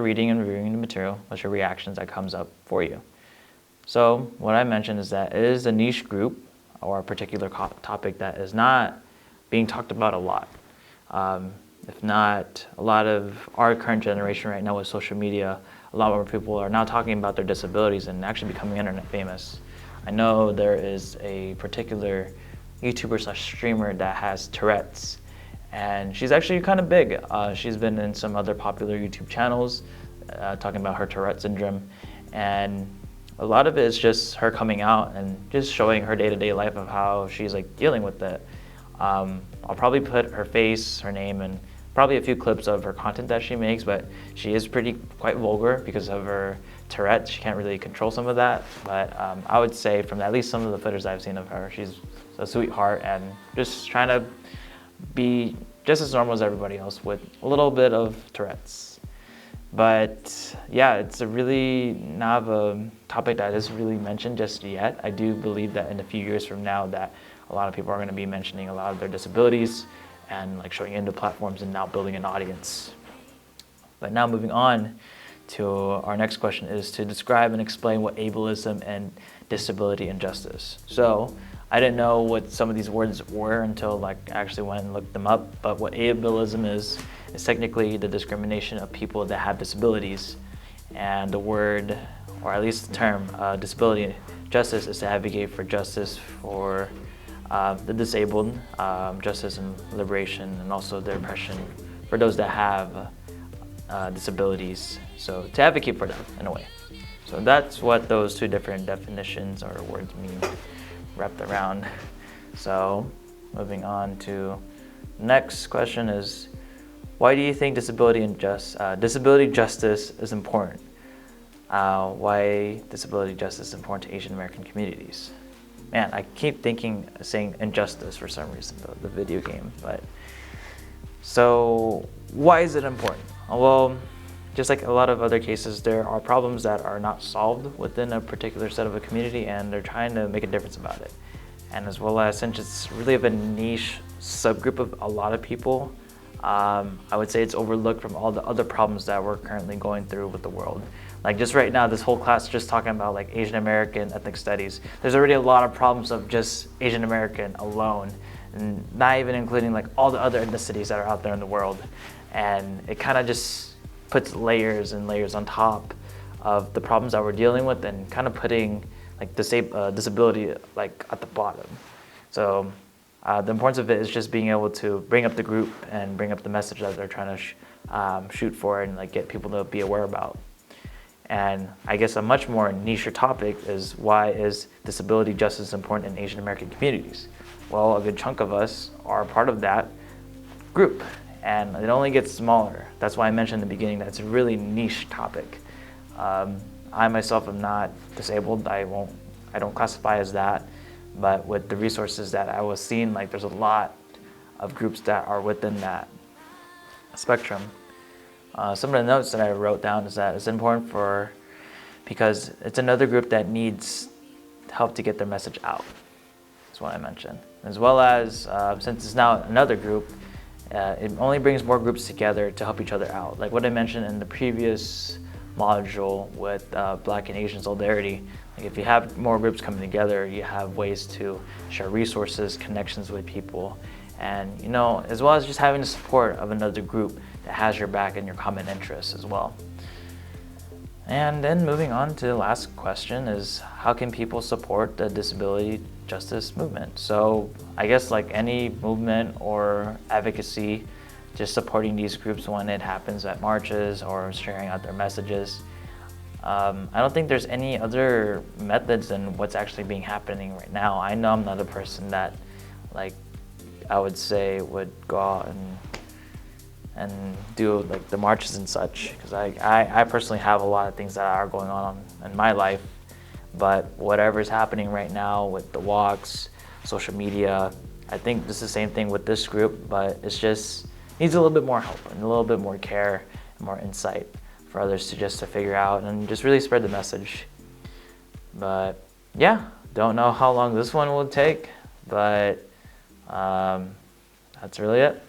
reading and reviewing the material, what's your reactions that comes up for you. So what I mentioned is that it is a niche group or a particular topic that is not being talked about a lot. If not, a lot of our current generation right now with social media, a lot more people are now talking about their disabilities and actually becoming internet famous. I know there is a particular YouTuber/streamer that has Tourette's, and she's actually kind of big. She's been in some other popular YouTube channels talking about her Tourette syndrome, and a lot of it is just her coming out and just showing her day-to-day life of how she's like dealing with it. I'll probably put her face, her name, and probably a few clips of her content that she makes, but she is quite vulgar because of her Tourette. She can't really control some of that, but I would say from at least some of the footage I've seen of her, she's a sweetheart and just trying to be just as normal as everybody else with a little bit of Tourette's. But yeah, it's a really not a topic that is really mentioned just yet. I do believe that in a few years from now that a lot of people are going to be mentioning a lot of their disabilities and like showing into platforms and now building an audience. But now moving on to our next question is to describe and explain what ableism and disability injustice. So I didn't know what some of these words were until like I actually went and looked them up, but what ableism is technically the discrimination of people that have disabilities. And the word, or at least the term, disability justice is to advocate for justice for the disabled, justice and liberation, and also the oppression for those that have disabilities. So to advocate for them in a way. So that's what those two different definitions or words mean wrapped around. So moving on to next question is, why do you think disability justice is important? Why disability justice is important to Asian American communities? Man, I keep saying injustice for some reason, the video game. But so why is it important? Well, just like a lot of other cases, there are problems that are not solved within a particular set of a community, and they're trying to make a difference about it. And as well as, since it's really of a niche subgroup of a lot of people, I would say it's overlooked from all the other problems that we're currently going through with the world. Like just right now, this whole class just talking about like Asian American ethnic studies. There's already a lot of problems of just Asian American alone, and not even including like all the other ethnicities that are out there in the world. And it kind of just puts layers and layers on top of the problems that we're dealing with, and kind of putting like disability like at the bottom. So the importance of it is just being able to bring up the group and bring up the message that they're trying to shoot for and like get people to be aware about. And I guess a much more niche topic is, why is disability justice important in Asian American communities? Well, a good chunk of us are part of that group, and it only gets smaller. That's why I mentioned in the beginning that it's a really niche topic. I myself am not disabled. I don't classify as that, but with the resources that I was seeing, like there's a lot of groups that are within that spectrum. Some of the notes that I wrote down is that it's important because it's another group that needs help to get their message out. That's what I mentioned. As well as, since it's now another group, it only brings more groups together to help each other out. Like what I mentioned in the previous module with Black and Asian solidarity, like if you have more groups coming together, you have ways to share resources, connections with people, and as well as just having the support of another group that has your back and your common interests as well. And then moving on to the last question is, how can people support the disability justice movement? So I guess like any movement or advocacy, just supporting these groups when it happens at marches or sharing out their messages. I don't think there's any other methods than what's actually being happening right now. I know I'm not a person that, like, I would say would go out and do like the marches and such, because I personally have a lot of things that are going on in my life. But whatever's happening right now with the walks, social media, I think this is the same thing with this group, but it's just needs a little bit more help and a little bit more care and more insight for others to figure out and just really spread the message. But yeah, don't know how long this one will take, but that's really it.